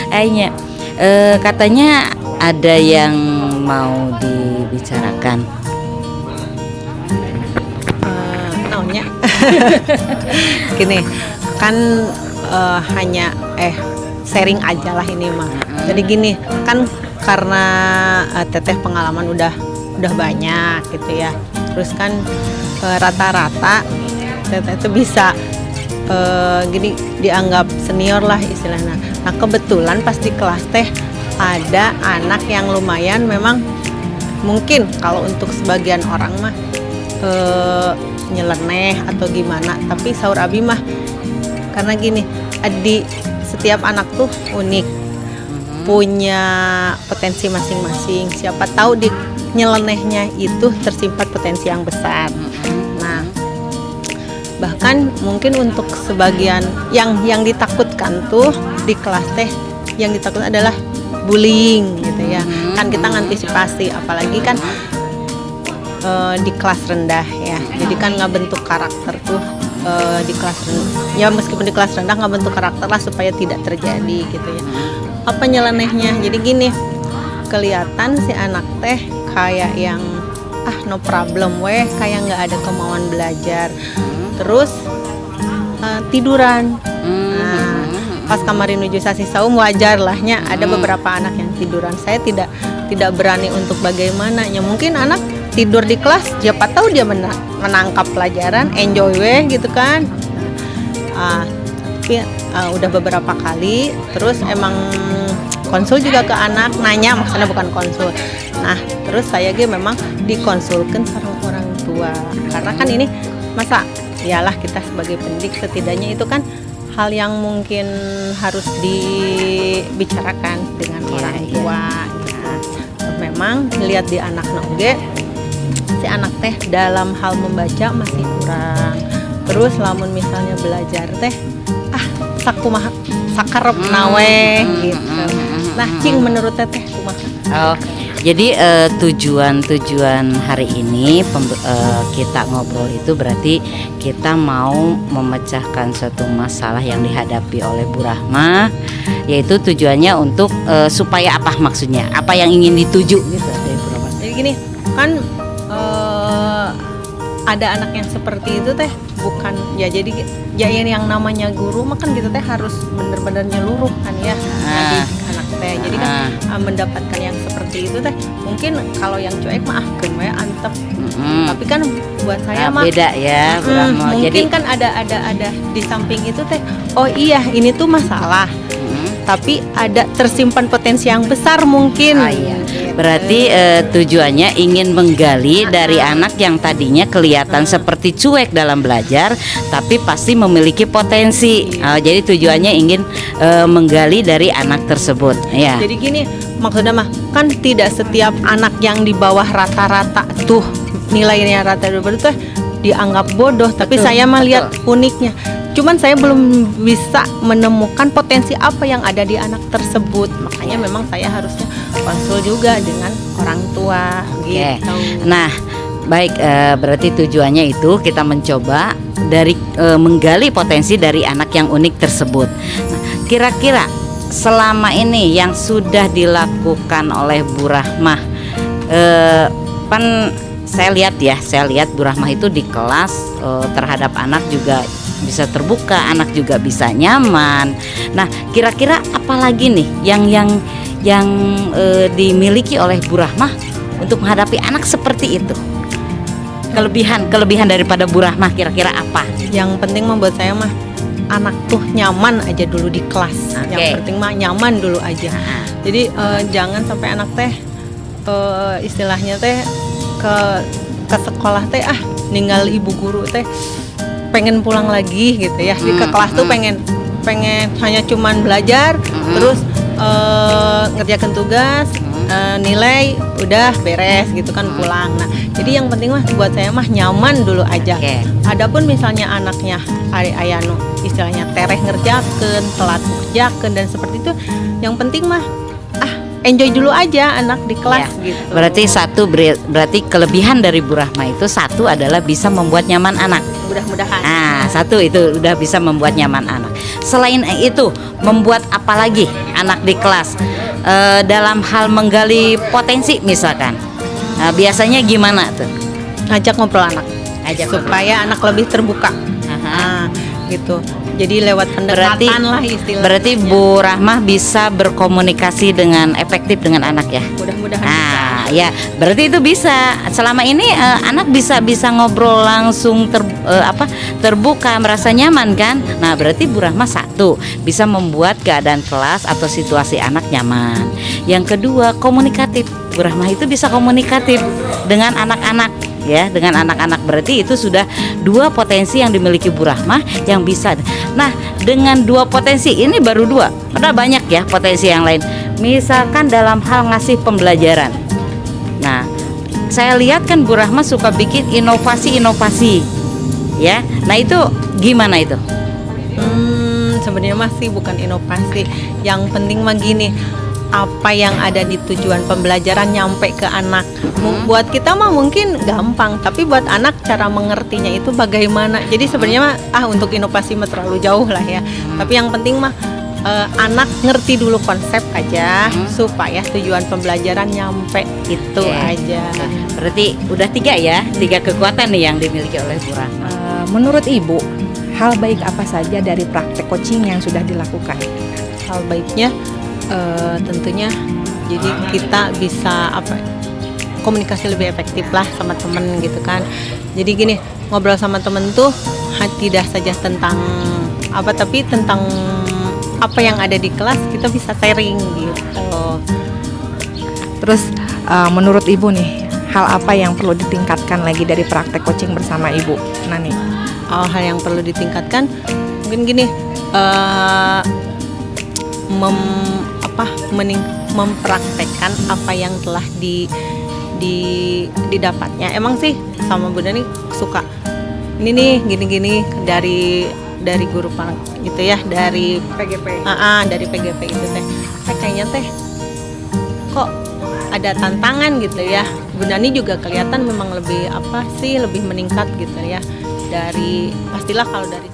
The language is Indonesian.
Ainya, katanya ada yang mau dibicarakan. Naunya gini kan, hanya sharing aja lah ini mah. Jadi gini kan, karena teteh pengalaman udah banyak gitu ya. Terus kan rata-rata teteh itu bisa gini dianggap senior lah istilahnya. Nah kebetulan pas di kelas teh ada anak yang lumayan, memang mungkin kalau untuk sebagian orang mah nyeleneh atau gimana, tapi sahur abi mah karena gini, di setiap anak tuh unik, punya potensi masing-masing. Siapa tahu di nyelenehnya itu tersimpan potensi yang besar. Nah bahkan mungkin untuk sebagian yang ditakutkan tuh di kelas teh, yang ditakutkan adalah bullying gitu ya. Kan kita ngantisipasi, apalagi kan di kelas rendah ya, jadi kan nggak bentuk karakter tuh di kelas rendah ya, meskipun di kelas rendah nggak bentuk karakter lah supaya tidak terjadi gitu ya. Apa nyelenehnya? Jadi gini, kelihatan si anak teh kayak yang no problem weh, kayak nggak ada kemauan belajar, terus tiduran. Nah pas kemarin menuju sasi saum wajar lahnya ada beberapa anak yang tiduran. Saya tidak berani untuk bagaimana ya, mungkin anak tidur di kelas, siapa tahu dia menangkap pelajaran, enjoy weh gitu kan. Tapi udah beberapa kali, terus emang konsul juga ke anak, nanya, maksudnya bukan konsul. Nah terus saya memang dikonsulkan sama orang tua, karena kan ini masa iyalah kita sebagai pendidik, setidaknya itu kan hal yang mungkin harus dibicarakan dengan orang tua. Nah, memang lihat di anak oge, si anak teh dalam hal membaca masih kurang. Terus lamun misalnya belajar teh sakumaha sakarep nawe gitu. Nah cing menurut teteh kumaha? Oh, jadi tujuan hari ini kita ngobrol itu berarti kita mau memecahkan suatu masalah yang dihadapi oleh Bu Rahma, yaitu tujuannya untuk supaya apa, maksudnya apa yang ingin dituju gitu dari Bu Rahma. Jadi gini kan, ada anak yang seperti itu teh, bukan ya, jadi yang namanya guru mah kan gitu teh harus bener-bener nyeluruh kan ya, ngadik anak teh. Jadi kan mendapatkan yang seperti itu teh, mungkin kalau yang cuek mah we antep. Tapi kan buat saya mah beda ya, mungkin jadi kan ada di samping itu teh, oh iya ini tuh masalah, tapi ada tersimpan potensi yang besar mungkin. Iya. Berarti tujuannya ingin menggali dari anak yang tadinya kelihatan seperti cuek dalam belajar, tapi pasti memiliki potensi. Jadi tujuannya ingin menggali dari anak tersebut. Ya. Jadi gini, maksudnya mah kan tidak setiap anak yang di bawah rata-rata tuh nilainya rata-rata tuh dianggap bodoh. Tapi saya mah lihat uniknya. Cuman saya belum bisa menemukan potensi apa yang ada di anak tersebut. Makanya memang saya harusnya konsul juga dengan orang tua gitu. Nah, baik, berarti tujuannya itu kita mencoba dari menggali potensi dari anak yang unik tersebut. Nah, kira-kira selama ini yang sudah dilakukan oleh Bu Rahma, kan saya lihat Bu Rahma itu di kelas terhadap anak juga bisa terbuka, anak juga bisa nyaman. Nah, kira-kira apa lagi nih yang dimiliki oleh Bu Rahma untuk menghadapi anak seperti itu? Kelebihan daripada Bu Rahma kira-kira apa? Yang penting membuat saya mah anak tuh nyaman aja dulu di kelas. Yang penting mah nyaman dulu aja. Jadi jangan sampai anak teh istilahnya teh ke sekolah teh ninggal ibu guru teh pengen pulang lagi gitu ya. Di ke kelas tuh pengen hanya cuman belajar, terus ngerjakan tugas, nilai udah beres gitu kan, pulang. Nah jadi yang penting mah buat saya mah nyaman dulu aja. Adapun misalnya anaknya ayanu istilahnya tereh ngerjakan, telat ngerjakan dan seperti itu, yang penting mah enjoy dulu aja anak di kelas gitu. Berarti kelebihan dari Bu Rahma itu satu adalah bisa membuat nyaman anak. Mudah-mudahan. Satu itu udah bisa membuat nyaman anak. Selain itu, membuat apa lagi anak di kelas dalam hal menggali potensi misalkan? Biasanya gimana tuh? Ngajak ngobrol anak Ajak supaya anak lebih terbuka. Aha. Gitu. Jadi lewat pendekatan lah istilahnya. Berarti Bu Rahmah bisa berkomunikasi dengan efektif dengan anak ya? Mudah-mudahan Ah, ya, berarti itu bisa. Selama ini anak bisa ngobrol langsung terbuka, merasa nyaman kan? Nah, berarti Bu Rahmah satu bisa membuat keadaan kelas atau situasi anak nyaman. Yang kedua, komunikatif. Bu Rahmah itu bisa komunikatif dengan anak-anak ya, dengan anak-anak. Berarti itu sudah dua potensi yang dimiliki Bu Rahmah yang bisa. Nah, dengan dua potensi ini baru dua. Ada banyak ya potensi yang lain. Misalkan dalam hal ngasih pembelajaran. Nah, saya lihat kan Bu Rahmah suka bikin inovasi-inovasi. Ya. Nah, itu gimana itu? Sebenarnya masih bukan inovasi. Yang penting mah gini, apa yang ada di tujuan pembelajaran nyampe ke anak. Buat kita mah mungkin gampang, tapi buat anak cara mengertinya itu bagaimana. Jadi sebenarnya mah untuk inovasi mah terlalu jauh lah ya. Tapi yang penting mah anak ngerti dulu konsep aja supaya tujuan pembelajaran nyampe itu aja. Berarti udah tiga kekuatan nih yang dimiliki oleh Bu Rahmah. Menurut Ibu, hal baik apa saja dari praktek coaching yang sudah dilakukan? Hal baiknya tentunya jadi kita bisa komunikasi lebih efektif lah sama temen gitu kan. Jadi gini, ngobrol sama temen tuh tidak saja tentang tapi tentang apa yang ada di kelas kita bisa sharing gitu. Terus menurut Ibu nih, hal apa yang perlu ditingkatkan lagi dari praktek coaching bersama Ibu Nani? Hal yang perlu ditingkatkan mungkin gini, mempraktekkan apa yang telah didapatnya. Emang sih sama Bunda nih suka ini nih gini-gini dari guru gitu ya, dari PGP. Dari PGP itu teh. Kayaknya teh kok ada tantangan gitu ya. Bunda nih juga kelihatan memang lebih lebih meningkat gitu ya. Pastilah kalau dari